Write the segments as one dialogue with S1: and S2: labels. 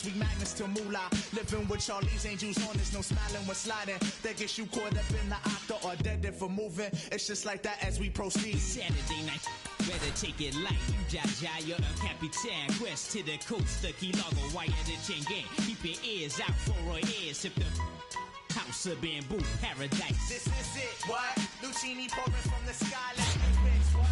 S1: we magnets to moolah. Living with Charlie's angels on this, no smiling when sliding. That gets you caught up in the octa or dead for moving. It's just like that as we proceed.
S2: Saturday night, better take it light. You jaja, you're a Capitan. Quest to the coast, the key logo, wire the chain gang. Keep your ears out for Roy ears. Sip the house of bamboo paradise.
S1: This is it, what? Lucini pouring from the sky like the what?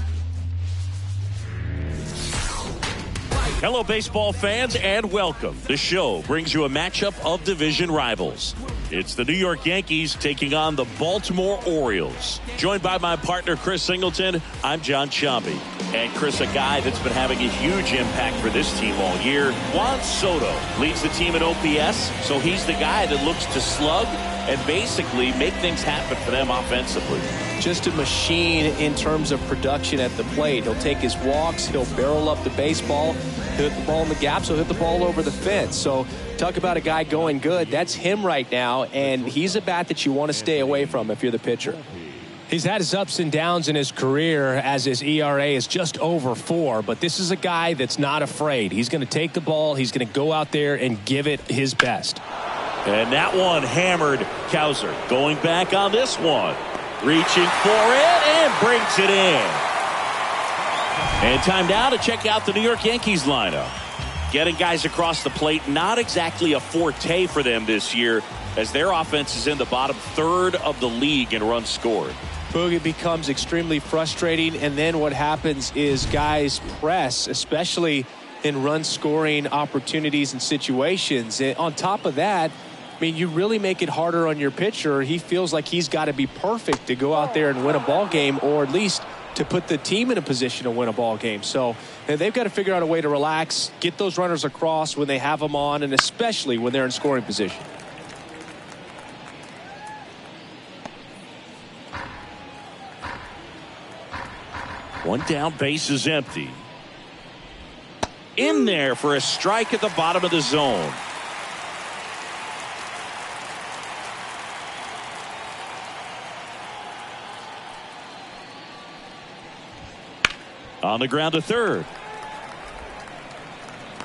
S3: Hello, baseball fans, and welcome. The show brings you a matchup of division rivals. It's the New York Yankees taking on the Baltimore Orioles. Joined by my partner, Chris Singleton, I'm John Sciambi. And Chris, a guy that's been having a huge impact for this team all year. Juan Soto leads the team in OPS, so he's the guy that looks to slug and basically make things happen for them offensively.
S4: Just a machine in terms of production at the plate. He'll take his walks, he'll barrel up the baseball, he'll hit the ball in the gaps, he'll hit the ball over the fence. So talk about a guy going good. That's him right now, and he's a bat that you want to stay away from if you're the pitcher.
S5: He's had his ups and downs in his career as his ERA is just over 4, but this is a guy that's not afraid. He's going to take the ball, he's going to go out there and give it his best.
S3: And that one hammered. Cowser going back on this one. Reaching for it and brings it in. And time now to check out the New York Yankees lineup. Getting guys across the plate, not exactly a forte for them this year, as their offense is in the bottom third of the league in runs scored.
S4: It becomes extremely frustrating, and then what happens is guys press, especially in run scoring opportunities and situations. And on top of that, I mean, you really make it harder on your pitcher. He feels like he's got to be perfect to go out there and win a ball game, or at least to put the team in a position to win a ball game. So they've got to figure out a way to relax, get those runners across when they have them on, and especially when they're in scoring position.
S3: One down, base is empty. In there for a strike at the bottom of the zone. On the ground to third.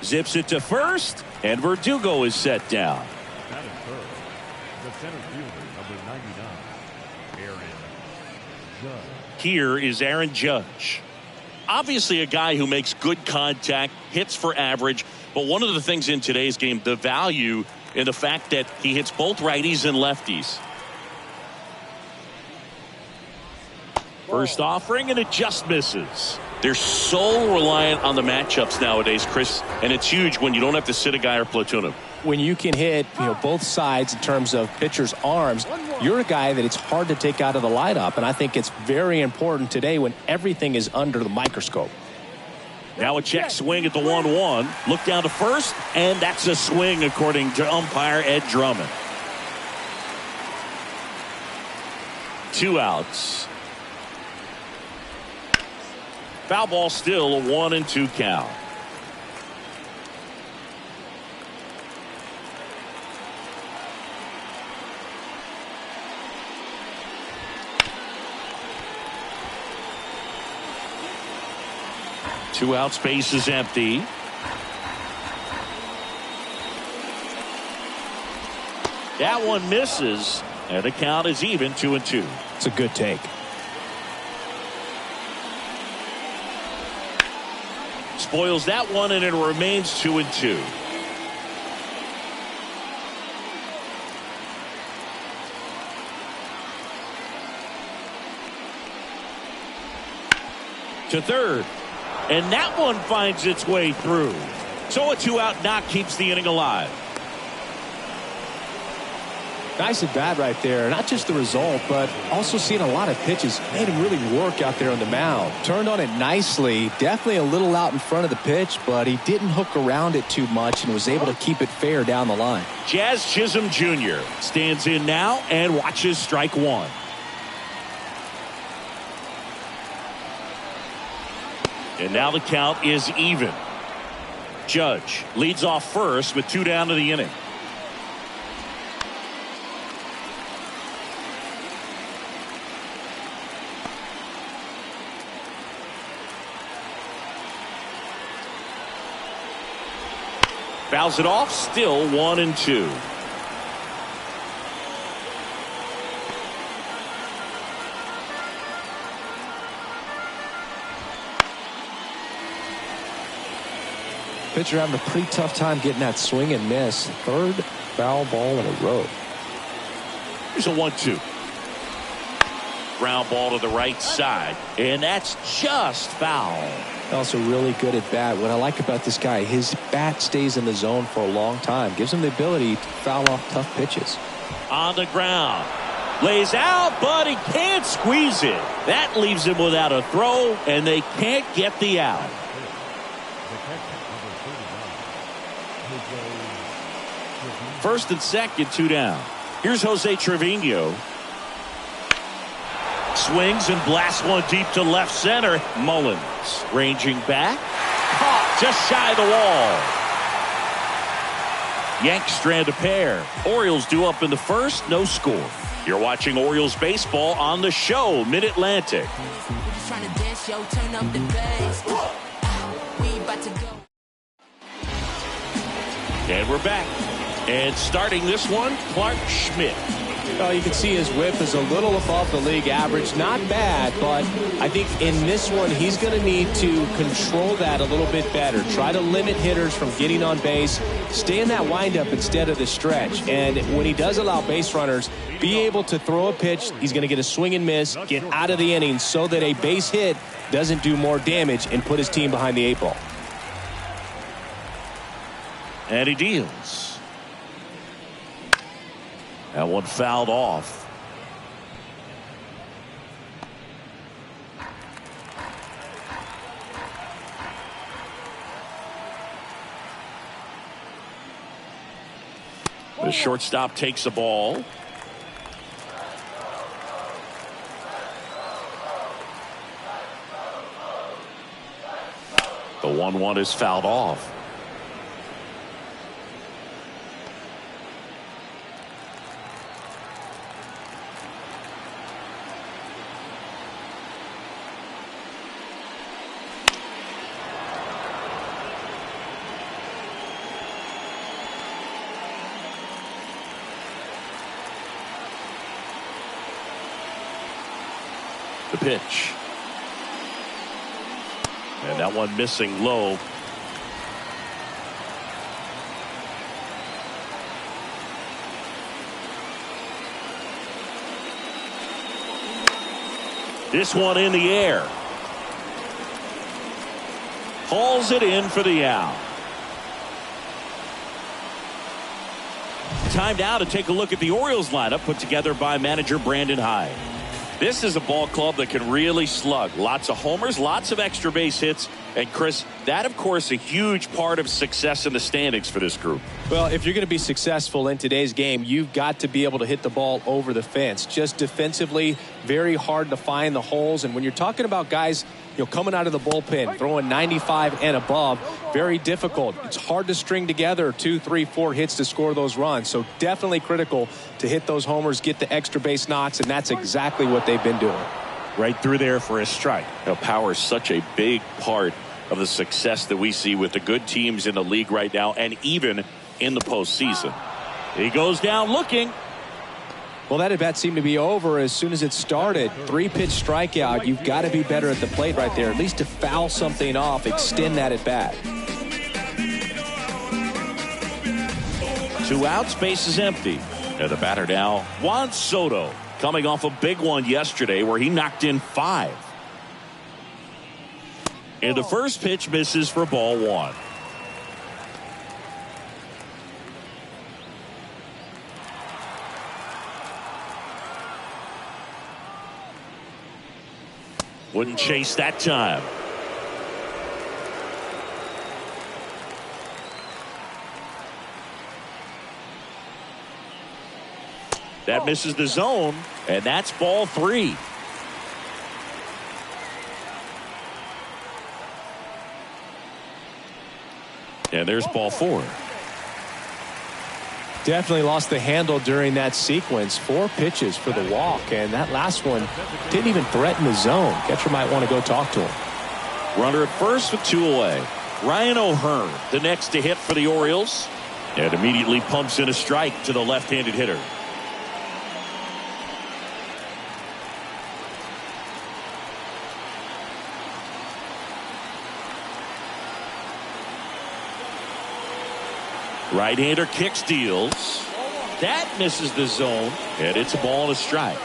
S3: Zips it to first, and Verdugo is set down.
S6: That is third. The center fielder, number 99, Aaron Judge.
S3: Here is Aaron Judge. Obviously a guy who makes good contact, hits for average, but one of the things in today's game, the value in the fact that he hits both righties and lefties. First offering, and it just misses. They're so reliant on the matchups nowadays, Chris, and it's huge when you don't have to sit a guy or platoon him.
S4: When you can hit, both sides in terms of pitchers' arms, you're a guy that it's hard to take out of the lineup, and I think it's very important today when everything is under the microscope.
S3: Now a check swing at the 1-1. Look down to first, and that's a swing according to umpire Ed Drummond. 2 outs. Foul ball, still a 1-2 count. Two out, space is empty. That one misses, and the count is even, 2-2.
S5: It's a good take.
S3: Spoils that one, and it remains 2-2. To third, and that one finds its way through. So a 2-out knock keeps the inning alive.
S4: Nice at bat right there. Not just the result, but also seeing a lot of pitches. Made him really work out there on the mound. Turned on it nicely. Definitely a little out in front of the pitch, but he didn't hook around it too much and was able to keep it fair down the line.
S3: Jazz Chisholm Jr. stands in now and watches strike one. And now the count is even. Judge leads off first with 2 down to the inning. Fouls it off, still 1-2.
S5: Pitcher having a pretty tough time getting that swing and miss. Third foul ball in a row.
S3: Here's a 1-2. Ground ball to the right side, and that's just foul.
S5: Also really good at bat. What I like about this guy, his bat stays in the zone for a long time. Gives him the ability to foul off tough pitches.
S3: On the ground. Lays out, but he can't squeeze it. That leaves him without a throw, and they can't get the out. First and second, 2 down. Here's Jose Trevino. Swings and blasts one deep to left center. Mullins ranging back. Caught just shy of the wall. Yanks strand a pair. Orioles due up in the first, no score. You're watching Orioles baseball on the show, Mid-Atlantic. And we're back. And starting this one, Clark Schmidt.
S5: Well, you can see his whip is a little above the league average. Not bad, but I think in this one, he's going to need to control that a little bit better. Try to limit hitters from getting on base. Stay in that windup instead of the stretch. And when he does allow base runners, be able to throw a pitch. He's going to get a swing and miss, get out of the inning so that a base hit doesn't do more damage and put his team behind the 8 ball.
S3: And he deals. That one fouled off. The shortstop takes the ball. The 1-1 is fouled off. The pitch. And that one missing low. This one in the air. Hauls it in for the out. Time now to take a look at the Orioles lineup put together by manager Brandon Hyde. This is a ball club that can really slug. Lots of homers, lots of extra base hits. And Chris, that of course a huge part of success in the standings for this group.
S5: Well, if you're going to be successful in today's game, you've got to be able to hit the ball over the fence. Just defensively, very hard to find the holes. And when you're talking about guys, coming out of the bullpen, throwing 95 and above, very difficult. It's hard to string together 2, 3, 4 hits to score those runs. So definitely critical to hit those homers, get the extra base knocks, and that's exactly what they've been doing.
S3: Right through there for a strike. Power is such a big part of the success that we see with the good teams in the league right now and even in the postseason. He goes down looking.
S5: Well, that at bat seemed to be over as soon as it started. 3-pitch strikeout. You've got to be better at the plate right there, at least to foul something off, extend that at bat.
S3: 2 outs, base is empty. And the batter now, Juan Soto, coming off a big one yesterday where he knocked in 5. And the first pitch misses for ball 1. Wouldn't chase that time. That misses the zone, and that's ball 3. And there's ball 4.
S5: Definitely lost the handle during that sequence. 4 pitches for the walk, and that last one didn't even threaten the zone. Catcher might want to go talk to him.
S3: Runner at first with 2 away. Ryan O'Hearn, the next to hit for the Orioles, and immediately pumps in a strike to the left-handed hitter. Right-hander kicks, deals. That misses the zone, and it's a ball and a strike.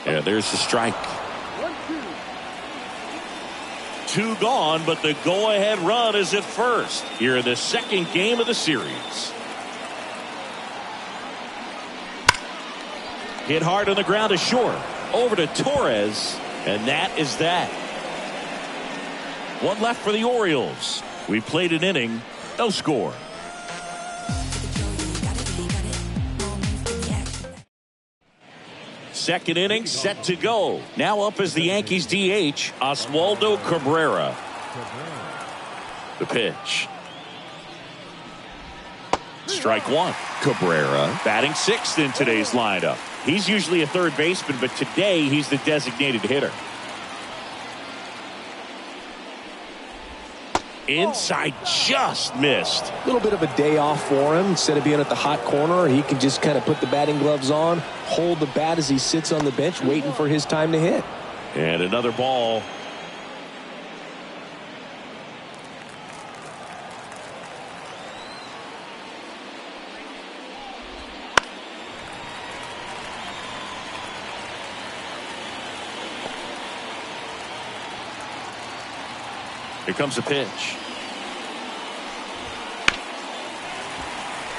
S3: And there's the strike. 2 gone, but the go-ahead run is at first here in the second game of the series. Hit hard on the ground to short. Over to Torres, and that is that. 1 left for the Orioles. We played an inning, no score. Second inning set to go. Now up is the Yankees DH, Oswaldo Cabrera. The pitch. Strike 1. Cabrera batting 6th in today's lineup. He's usually a third baseman, but today he's the designated hitter. Inside, just missed.
S5: A little bit of a day off for him. Instead of being at the hot corner, he can just kind of put the batting gloves on, hold the bat as he sits on the bench waiting for his time to hit.
S3: And another ball. Here comes a pitch.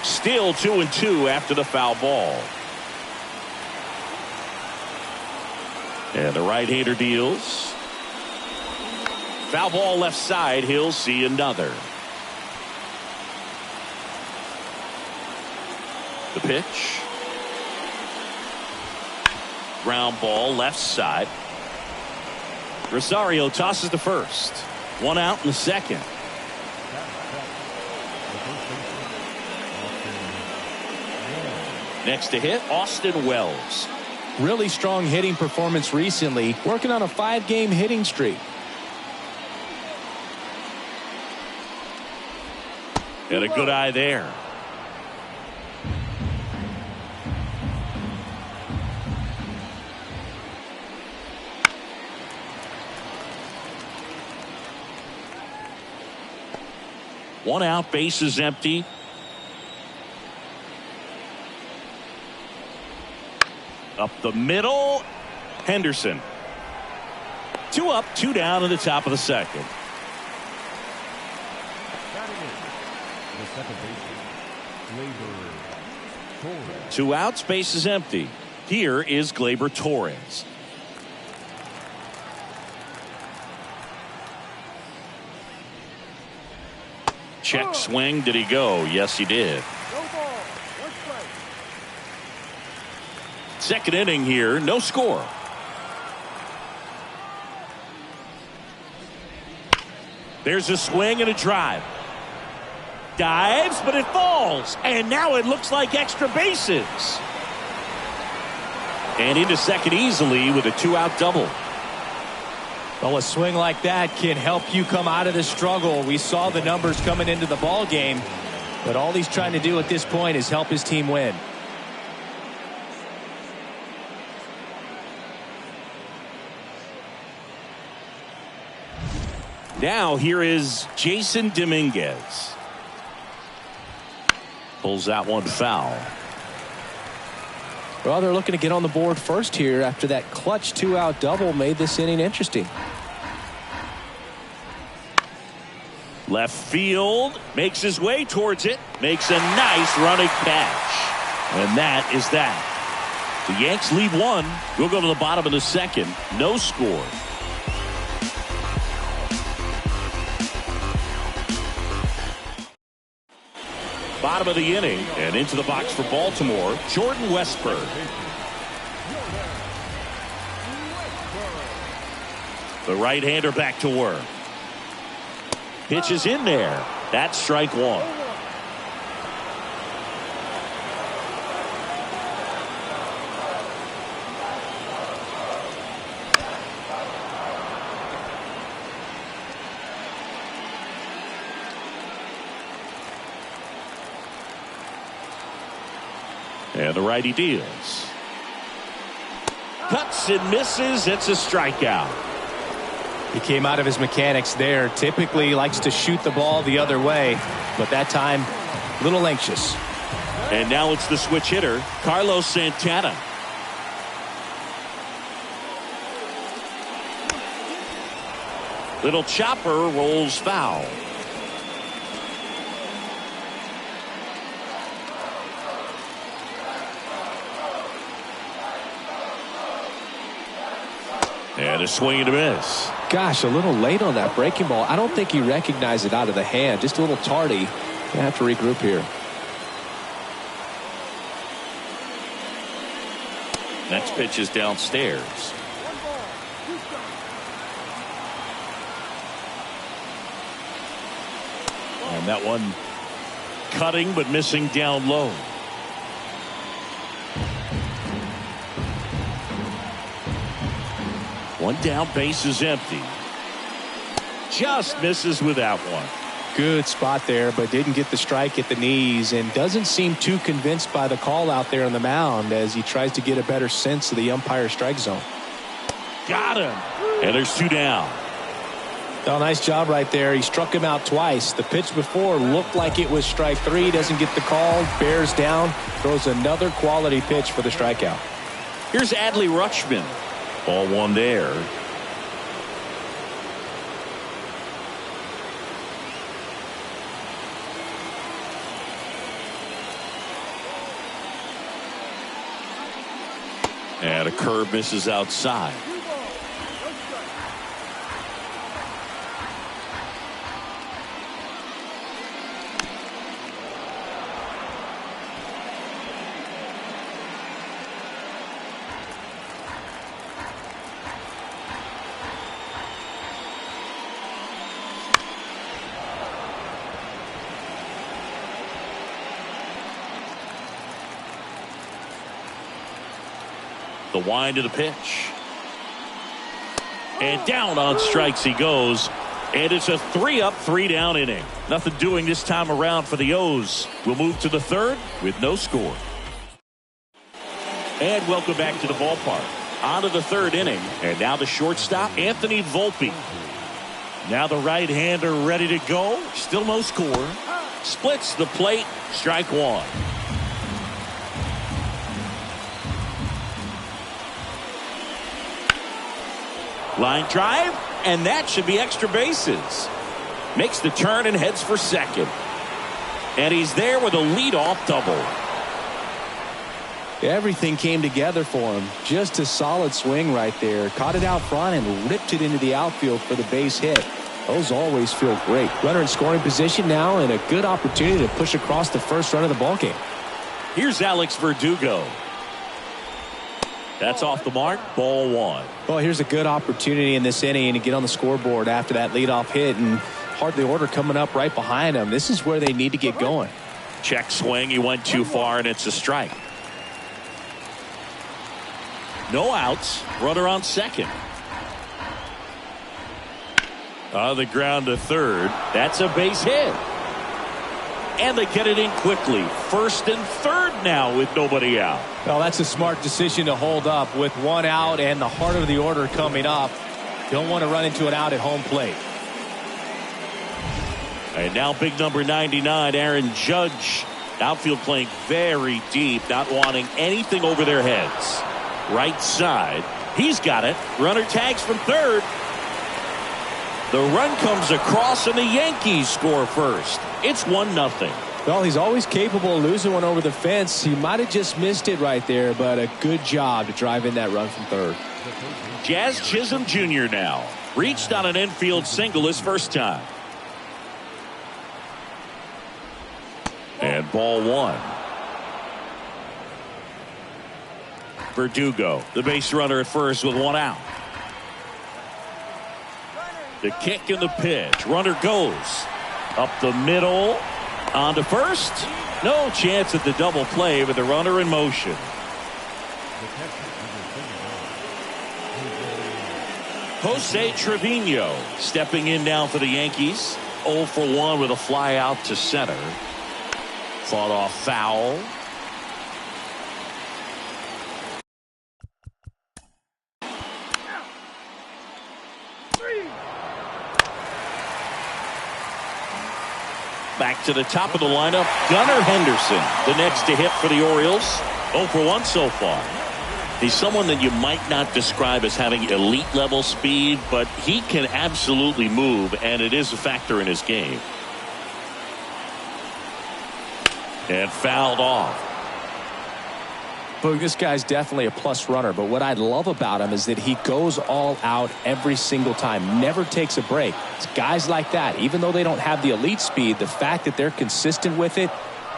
S3: Still 2-2 after the foul ball. And the right-hander deals. Foul ball left side. He'll see another. The pitch. Ground ball left side. Rosario tosses to first. 1 out in the second. Next to hit, Austin Wells.
S4: Really strong hitting performance recently, working on a 5-game hitting streak.
S3: And a good eye there. One out, bases empty. Up the middle, Henderson. 2 up, 2 down in the top of the second. Two outs, bases empty. Here is Gleyber Torres. Check swing. Did he go? Yes, he did. Second inning here, no score. There's a swing and a drive. Dives, but it falls. And now it looks like extra bases. And into second easily with a 2-out double.
S4: Well, a swing like that can help you come out of the struggle. We saw the numbers coming into the ball game, but all he's trying to do at this point is help his team win.
S3: Now here is Jason Dominguez. Pulls out one foul.
S5: Well, they're looking to get on the board first here after that clutch 2-out double made this inning interesting.
S3: Left field, makes his way towards it, makes a nice running catch. And that is that. The Yanks lead 1. We'll go to the bottom of the second. No score. Bottom of the inning, and into the box for Baltimore, Jordan Westburg. The right-hander back to work. Pitch is in there. That's strike 1. And the righty deals. Cuts and misses. It's a strikeout.
S5: He came out of his mechanics there. Typically he likes to shoot the ball the other way, but that time a little anxious.
S3: And now it's the switch hitter, Carlos Santana. Little chopper rolls foul. And a swing and a miss.
S5: Gosh, a little late on that breaking ball. I don't think he recognized it out of the hand. Just a little tardy. Gonna have to regroup here.
S3: Next pitch is downstairs. And that one cutting but missing down low. One down, base is empty. Just misses with that one.
S5: Good spot there, but didn't get the strike at the knees and doesn't seem too convinced by the call out there on the mound as he tries to get a better sense of the umpire strike zone.
S3: Got him. And there's 2 down.
S5: Oh, nice job right there. He struck him out twice. The pitch before looked like it was strike 3. Doesn't get the call. Bears down. Throws another quality pitch for the strikeout.
S3: Here's Adley Rutschman. Ball 1 there. And a curve misses outside. The wind of the pitch. And down on strikes he goes. And it's a 3-up, 3-down inning. Nothing doing this time around for the O's. We'll move to the 3rd with no score. And welcome back to the ballpark. On to the 3rd inning. And now the shortstop, Anthony Volpe. Now the right-hander ready to go. Still no score. Splits the plate. Strike 1. Line drive, and that should be extra bases. Makes the turn and heads for second. And he's there with a leadoff double.
S5: Everything came together for him. Just a solid swing right there. Caught it out front and ripped it into the outfield for the base hit. Those always feel great. Runner in scoring position now and a good opportunity to push across the first run of the ballgame.
S3: Here's Alex Verdugo. That's off the mark. Ball 1.
S5: Well, here's a good opportunity in this inning to get on the scoreboard after that leadoff hit, and hardly order coming up right behind him. This is where they need to get going.
S3: Check swing. He went too far, and it's a strike. No outs. Runner on second. On the ground to third. That's a base hit. And they get it in quickly. First and third now with nobody out.
S5: Well, that's a smart decision to hold up with 1 out and the heart of the order coming up. Don't want to run into an out at home plate.
S3: And now big number 99, Aaron Judge. Outfield playing very deep, not wanting anything over their heads. Right side. He's got it. Runner tags from third. The run comes across and the Yankees score first. It's 1-0.
S5: Well, he's always capable of losing one over the fence. He might have just missed it right there, but a good job to drive in that run from third.
S3: Jazz Chisholm Jr. now. Reached on an infield single his first time. And ball 1. Verdugo, the base runner at first with 1 out. The kick and the pitch. Runner goes up the middle. On to first. No chance at the double play with the runner in motion. Jose Trevino stepping in now for the Yankees. 0 for 1 with a fly out to center. Fought off foul. Back to the top of the lineup, Gunnar Henderson, the next to hit for the Orioles. 0 for 1 so far. He's someone that you might not describe as having elite level speed, but he can absolutely move, and it is a factor in his game. And fouled off.
S5: Boog, this guy's definitely a plus runner, but what I love about him is that he goes all out every single time, never takes a break. It's guys like that, even though they don't have the elite speed, the fact that they're consistent with it,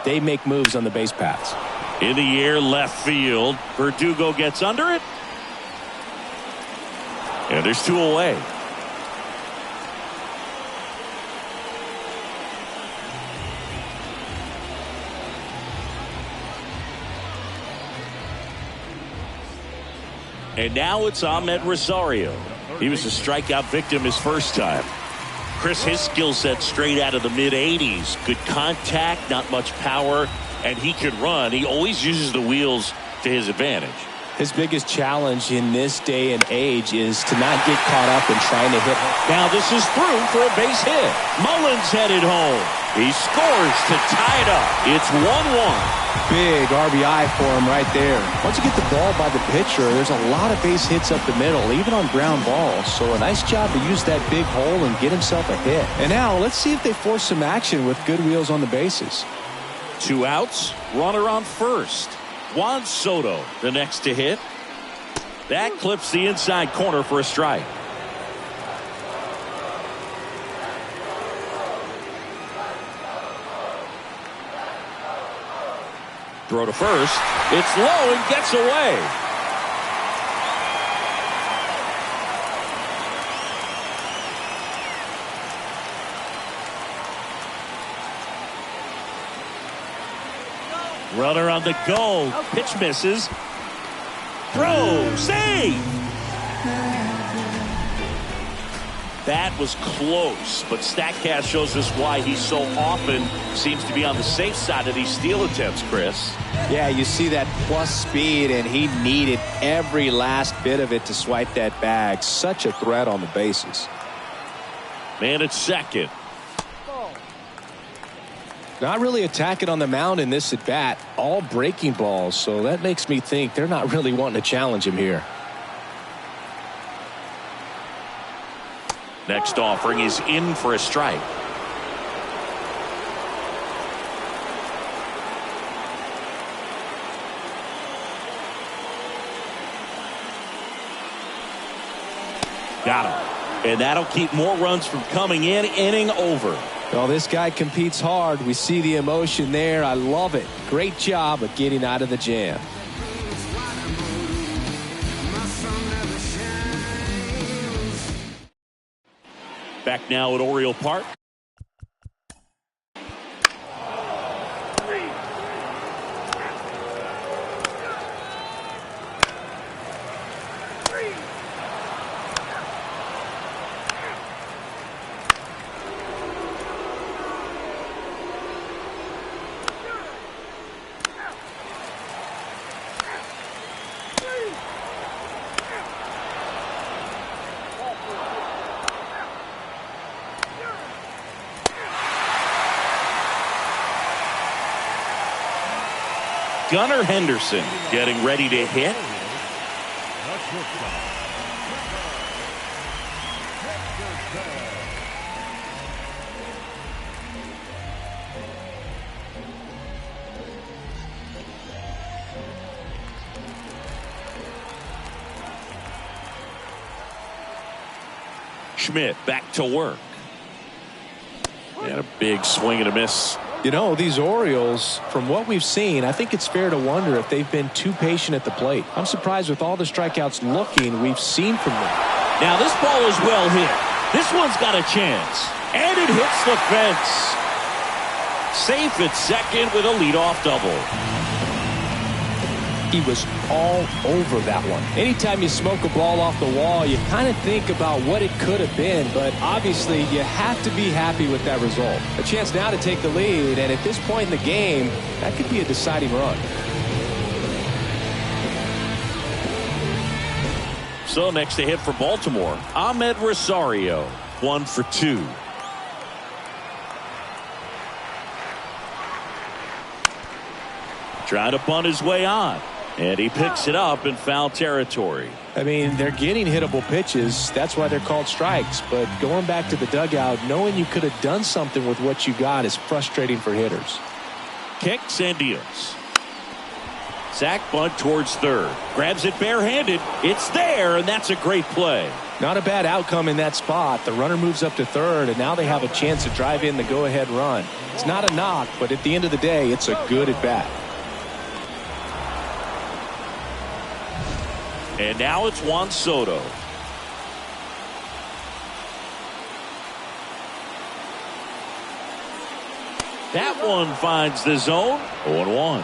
S5: they make moves on the base paths.
S3: In the air, left field. Verdugo gets under it. And there's 2 away. And now it's Ahmed Rosario. He was a strikeout victim his first time. Chris, his skill set straight out of the mid-80s. Good contact, not much power, and he can run. He always uses the wheels to his advantage.
S5: His biggest challenge in this day and age is to not get caught up in trying to hit.
S3: Now this is through for a base hit. Mullins headed home. He scores to tie it up. It's 1-1.
S5: Big RBI for him right there. Once you get the ball by the pitcher, there's a lot of base hits up the middle, even on ground balls. So a nice job to use that big hole and get himself a hit. And now let's see if they force some action with good wheels on the bases.
S3: 2 outs, runner on first. Juan Soto, the next to hit. That clips the inside corner for a strike. Throw to first. It's low and gets away. Runner on the go. Pitch misses. Throw. Save. That was close, but StatCast shows us why he so often seems to be on the safe side of these steal attempts, Chris.
S5: Yeah, you see that plus speed, and he needed every last bit of it to swipe that bag. Such a threat on the bases.
S3: Man at second.
S5: Not really attacking on the mound in this at bat. All breaking balls, so that makes me think they're not really wanting to challenge him here.
S3: Next offering is in for a strike. Got him. And that'll keep more runs from coming in. Inning over.
S5: Well, this guy competes hard. We see the emotion there. I love it. Great job of getting out of the jam.
S3: Back now at Oriole Park. Gunnar Henderson getting ready to hit. Schmidt back to work. And a big swing and a miss.
S5: You know, these Orioles, from what we've seen, I think it's fair to wonder if they've been too patient at the plate. I'm surprised with all the strikeouts we've seen from them.
S3: Now this ball is well hit. This one's got a chance. And it hits the fence. Safe at second with a leadoff double.
S5: He was all over that one. Anytime you smoke a ball off the wall, you kind of think about what it could have been, but obviously you have to be happy with that result. A chance now to take the lead, and at this point in the game, that could be a deciding run.
S3: So next to hit for Baltimore, Ahmed Rosario, 1 for 2. Trying to bunt his way on. And he picks it up in foul territory.
S4: I mean, they're getting hittable pitches. That's why they're called strikes. But going back to the dugout, knowing you could have done something with what you got is frustrating for hitters.
S3: Kicks and deals. Sack bunt towards third. Grabs it barehanded. It's there, and that's a great play.
S4: Not a bad outcome in that spot. The runner moves up to third, and now they have a chance to drive in the go-ahead run. It's not a knock, but at the end of the day, it's a good at-bat.
S3: And now it's Juan Soto. That one finds the zone. 0-1.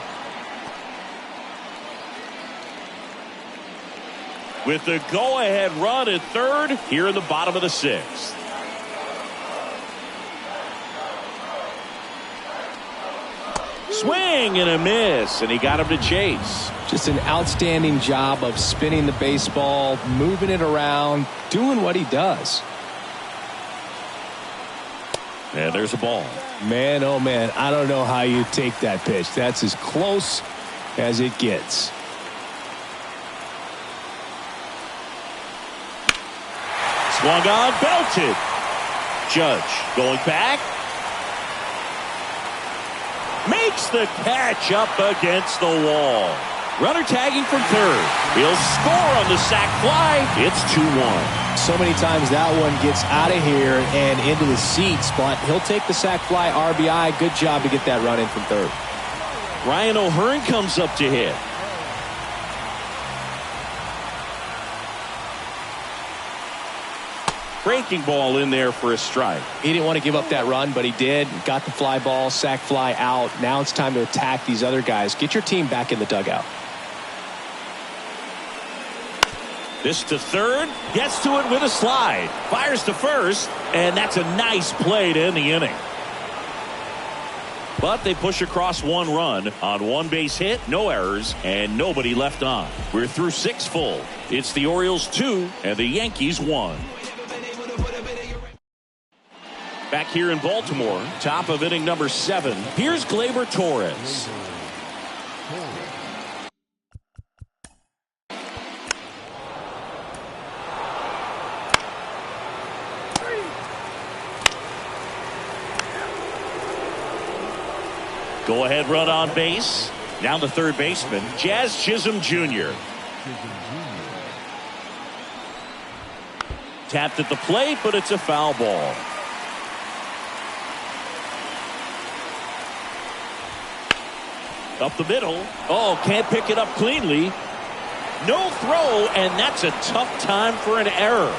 S3: With the go-ahead run at third here in the bottom of the sixth. Swing and a miss, and he got him to chase.
S4: Just an outstanding job of spinning the baseball, moving it around, doing what he does.
S3: And there's a ball.
S4: Man, oh man, I don't know how you take that pitch. That's as close as it gets.
S3: Swung on, belted. Judge going back. Makes the catch up against the wall. Runner tagging from third. He'll score on the sac fly. It's 2-1.
S4: So many times that one gets out of here and into the seats, but he'll take the sac fly RBI. Good job to get that run in from third.
S3: Ryan O'Hearn comes up to hit. Breaking ball in there for a strike.
S4: He didn't want to give up that run, but he did. Got the fly ball, sac fly out. Now it's time to attack these other guys. Get your team back in the dugout.
S3: This to third, gets to it with a slide, fires to first, and that's a nice play to end the inning. But they push across one run on one base hit, no errors, and nobody left on. We're through 6 full. It's the Orioles 2 and the Yankees 1. Back here in Baltimore, top of inning number 7. Here's Gleyber Torres. Go ahead run on base. Down to third baseman, Jazz Chisholm Jr. Tapped at the plate, but it's a foul ball. Up the middle. Oh, can't pick it up cleanly. No throw, and that's a tough time for an error.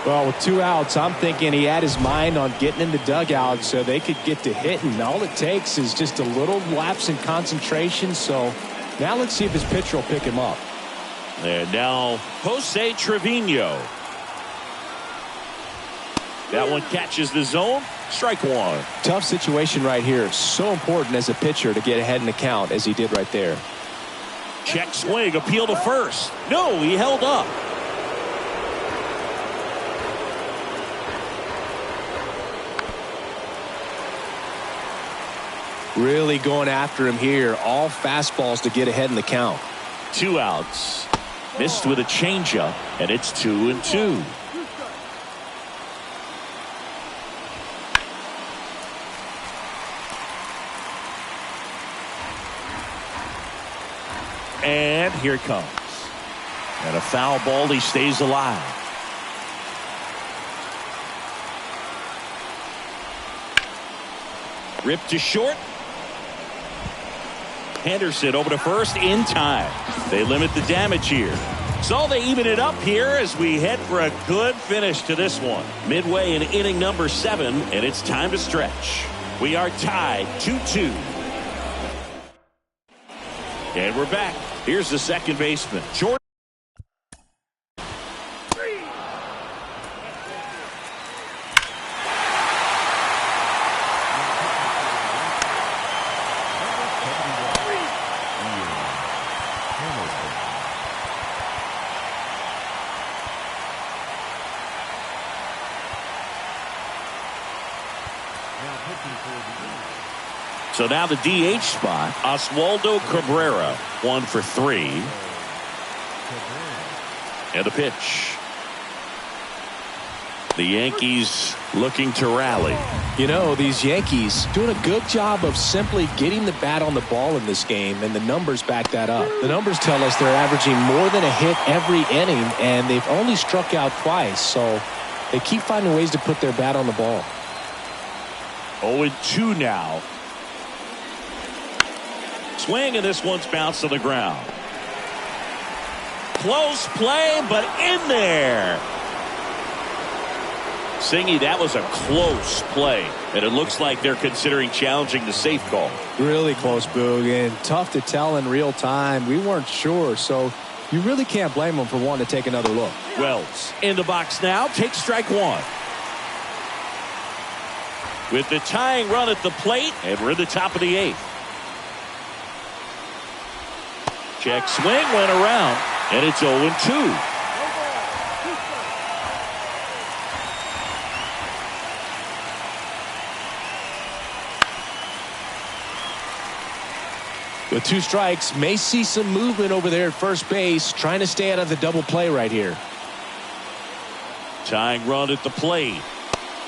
S4: Well, with 2 outs, I'm thinking he had his mind on getting in the dugout so they could get to hitting. All it takes is just a little lapse in concentration. So now let's see if his pitcher will pick him up.
S3: And now Jose Trevino. That one catches the zone. Strike one.
S4: Tough situation right here. So important as a pitcher to get ahead in the count as he did right there.
S3: Check swing. Appeal to first. No, he held up.
S4: Really going after him here. All fastballs to get ahead in the count.
S3: 2 outs. Missed with a changeup, and it's 2-2. And here it comes. And a foul ball. He stays alive. Ripped to short. Henderson over to first in time. They limit the damage here. So they even it up here as we head for a good finish to this one. Midway in inning number 7, and it's time to stretch. We are tied 2-2. And we're back. Here's the second baseman, Jordan. So now the DH spot, Oswaldo Cabrera, 1 for 3. And the pitch. The Yankees looking to rally.
S5: You know, these Yankees doing a good job of simply getting the bat on the ball in this game, and the numbers back that up. The numbers tell us they're averaging more than a hit every inning, and they've only struck out twice, so they keep finding ways to put their bat on the ball.
S3: 0-2 now. Swing, and this one's bounced to the ground. Close play, but in there. Singy, that was a close play, and it looks like they're considering challenging the safe call.
S5: Really close, Boog, and tough to tell in real time. We weren't sure, so you really can't blame them for wanting to take another look.
S3: Wells in the box now, takes strike 1. With the tying run at the plate, and we're in the top of the 8th. Check swing, went around, and it's 0-2.
S5: With 2 strikes, may see some movement over there at first base, trying to stay out of the double play right here.
S3: Tying run at the plate.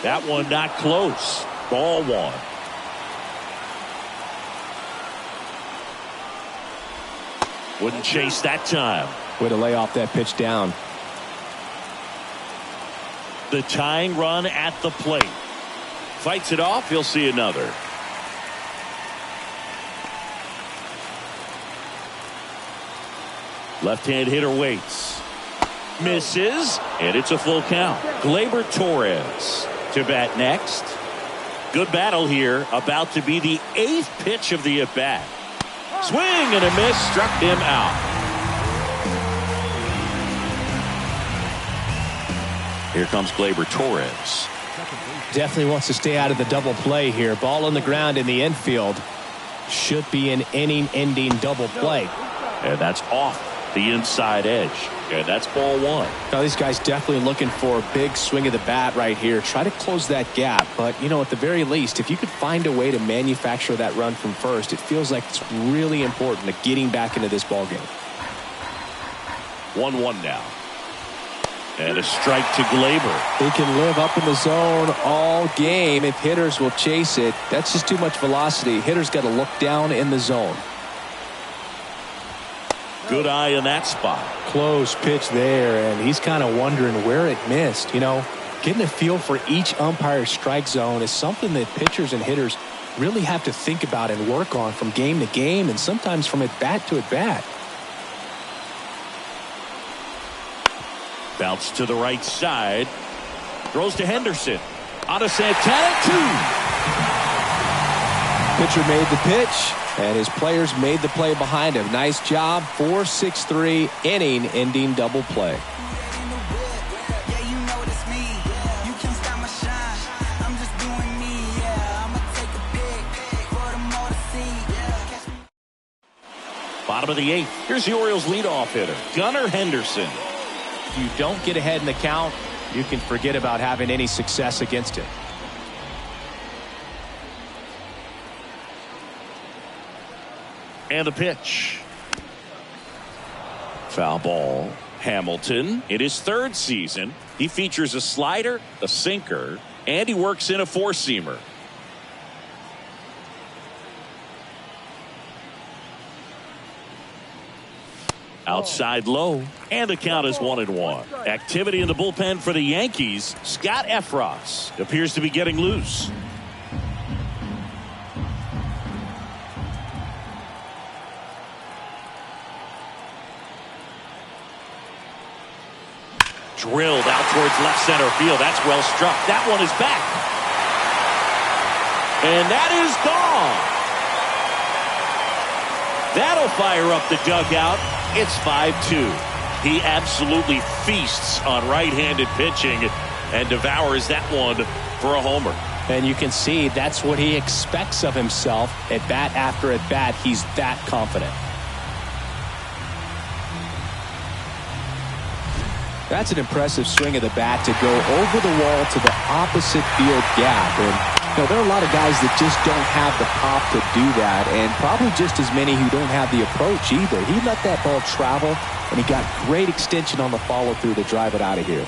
S3: That one not close. Ball 1. Wouldn't chase that time.
S5: Way to lay off that pitch down.
S3: The tying run at the plate. Fights it off. He'll see another. Left-hand hitter waits. Misses, and it's a full count. Gleyber Torres to bat next. Good battle here. About to be the 8th pitch of the at-bat. Swing and a miss, struck him out. Here comes Gleyber Torres.
S5: Definitely wants to stay out of the double play here. Ball on the ground in the infield. Should be an inning-ending double play.
S3: And that's off the inside edge. And that's ball 1.
S5: Now these guys definitely looking for a big swing of the bat right here. Try to close that gap. But, you know, at the very least, if you could find a way to manufacture that run from first, it feels like it's really important to getting back into this ball game.
S3: 1-1 now. And a strike to Gleyber.
S5: He can live up in the zone all game if hitters will chase it. That's just too much velocity. Hitters got to look down in the zone.
S3: Good eye in that spot.
S5: Close pitch there, and he's kind of wondering where it missed. You know, getting a feel for each umpire's strike zone is something that pitchers and hitters really have to think about and work on from game to game, and sometimes from at bat to at bat.
S3: Bounce to the right side. Throws to Henderson. On to Santana, 2.
S5: Pitcher made the pitch, and his players made the play behind him. Nice job. 4-6-3 inning-ending double play.
S3: Bottom of the 8th. Here's the Orioles leadoff hitter, Gunnar Henderson.
S5: If you don't get ahead in the count, you can forget about having any success against it.
S3: And the pitch. Foul ball. Hamilton in his 3rd season. He features a slider, a sinker, and he works in a 4-seamer. Outside low, and the count is 1-1. Activity in the bullpen for the Yankees. Scott Efros appears to be getting loose. Drilled out towards left center field. That's well struck. That one is back. And that is gone. That'll fire up the dugout. It's 5-2. He absolutely feasts on right-handed pitching and devours that one for a homer.
S5: And you can see that's what he expects of himself at bat after at bat. He's that confident. That's an impressive swing of the bat to go over the wall to the opposite field gap. And You know, there are a lot of guys that just don't have the pop to do that, and probably just as many who don't have the approach either. He let that ball travel, and he got great extension on the follow-through to drive it out of here.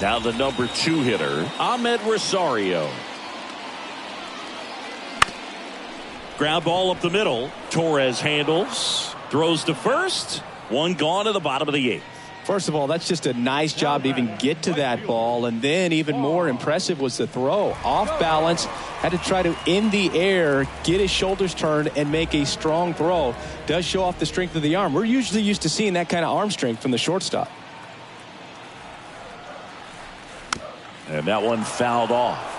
S3: Now the number 2 hitter, Ahmed Rosario. Ground ball up the middle. Torres handles, throws to first. One gone at the bottom of the 8th.
S5: First of all, that's just a nice job to even get to that ball. And then even more impressive was the throw. Off balance, had to try to, in the air, get his shoulders turned and make a strong throw. Does show off the strength of the arm. We're usually used to seeing that kind of arm strength from the shortstop.
S3: And that one fouled off.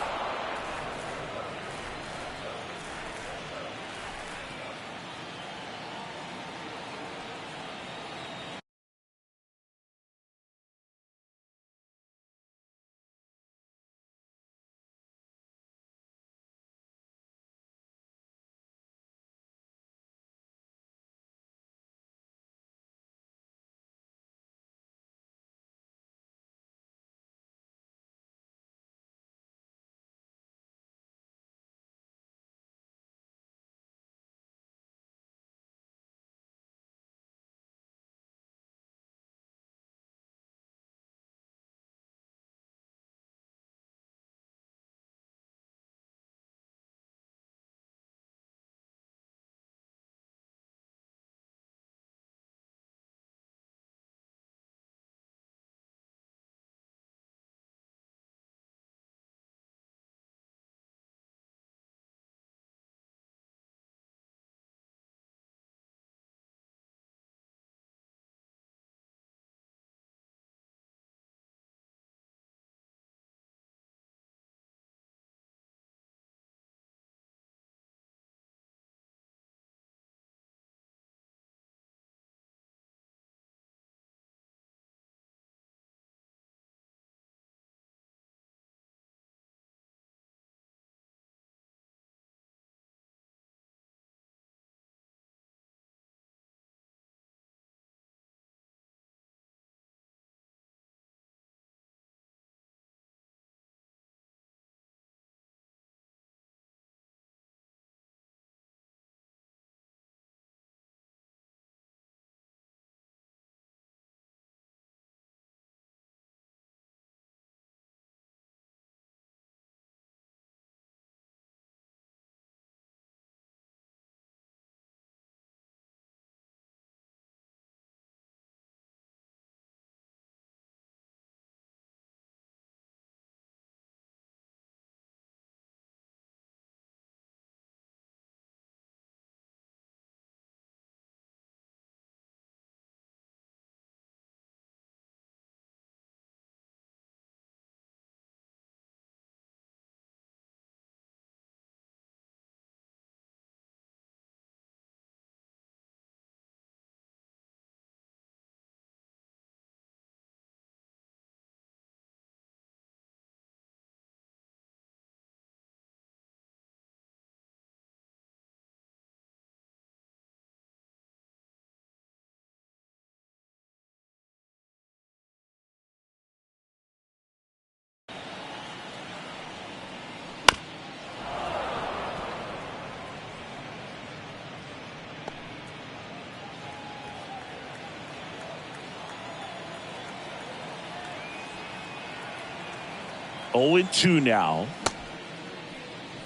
S3: Oh and 2 now.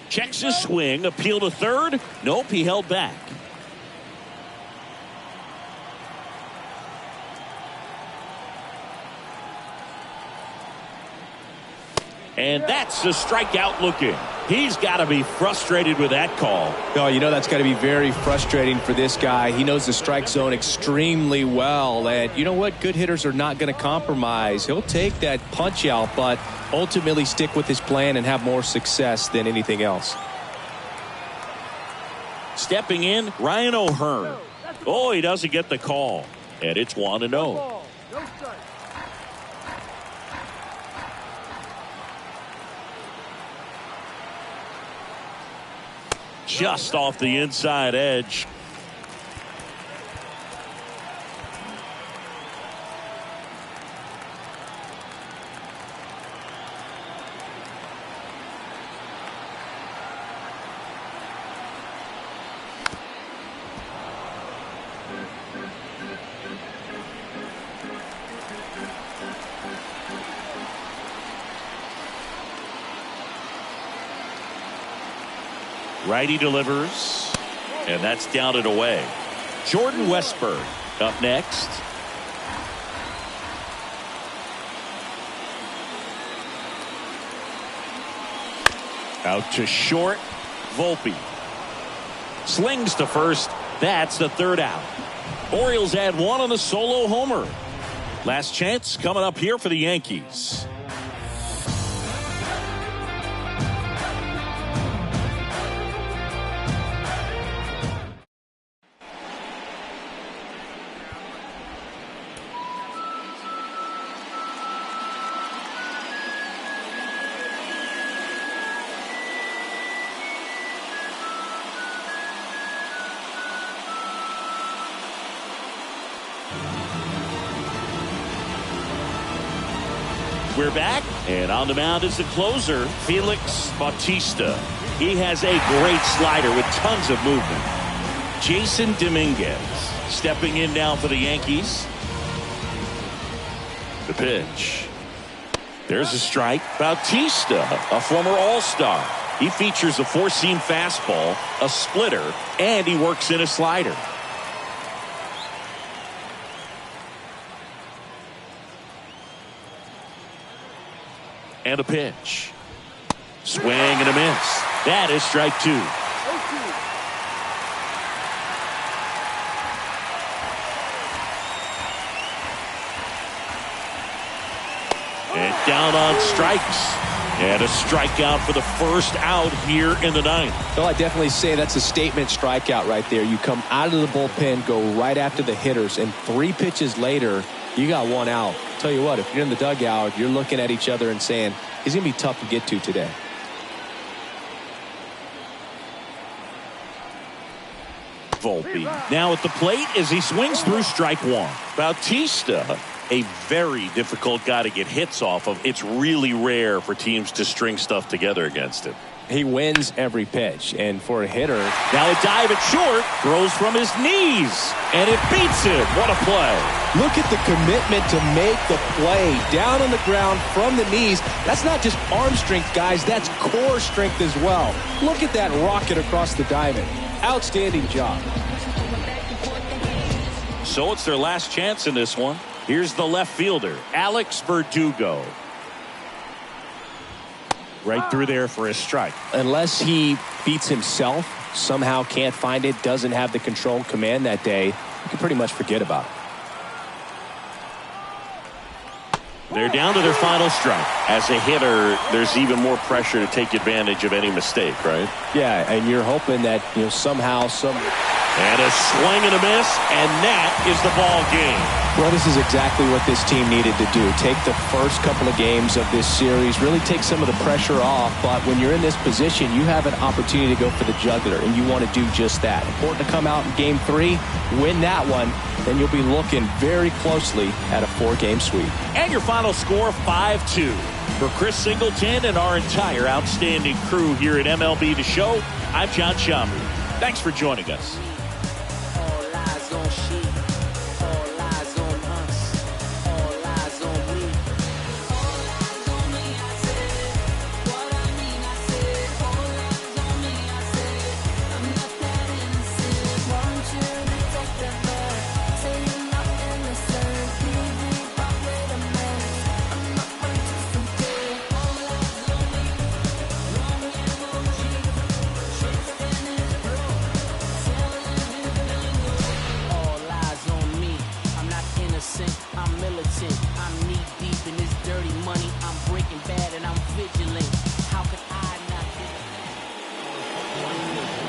S3: Checks his swing. Appeal to third. Nope, he held back. And that's a strikeout looking. He's got to be frustrated with that call.
S5: Oh, you know that's got to be very frustrating for this guy. He knows the strike zone extremely well. And you know what? Good hitters are not going to compromise. He'll take that punch out, but ultimately stick with his plan and have more success than anything else.
S3: Stepping in, Ryan O'Hearn. Oh, he doesn't get the call. And it's 1-0. Just off the inside edge. Righty delivers, and that's down and away. Jordan Westburg up next. Out to short. Volpe slings to first. That's the third out. Orioles add one on the solo homer. Last chance coming up here for the Yankees. We're back, and on the mound is the closer, Felix Bautista. He has a great slider with tons of movement. Jason Dominguez stepping in now for the Yankees. The pitch. There's a strike. Bautista, a former All-Star. He features a four-seam fastball, a splitter, and he works in a slider. And a pitch. Swing and a miss. That is strike two. And down on strikes. And a strikeout for the first out here in the ninth.
S5: Well, I definitely say that's a statement strikeout right there. You come out of the bullpen, go right after the hitters, and 3 pitches later, you got 1 out. Tell you what, if you're in the dugout, you're looking at each other and saying, he's going to be tough to get to today.
S3: Volpe now at the plate as he swings through strike one. Bautista, a very difficult guy to get hits off of. It's really rare for teams to string stuff together against him.
S5: He wins every pitch, and for a hitter,
S3: now a dive at short, throws from his knees, and it beats him. What a play.
S5: Look at the commitment to make the play down on the ground from the knees. That's not just arm strength, guys. That's core strength as well. Look at that rocket across the diamond. Outstanding job.
S3: So it's their last chance in this one. Here's the left fielder, Alex Verdugo. Right through there for a strike.
S5: Unless he beats himself, somehow can't find it, doesn't have the control and command that day, you can pretty much forget about it.
S3: They're down to their final strike. As a hitter, there's even more pressure to take advantage of any mistake, right?
S5: Yeah, and you're hoping that, somehow,
S3: and a swing and a miss, and that is the ball game.
S5: Well, this is exactly what this team needed to do. Take the first couple of games of this series, really take some of the pressure off, but when you're in this position, you have an opportunity to go for the jugular, and you want to do just that. Important to come out in Game 3, win that one, then you'll be looking very closely at a 4-game sweep.
S3: And your final score, 5-2. For Chris Singleton and our entire outstanding crew here at MLB The Show, I'm John Schaumburg. Thanks for joining us.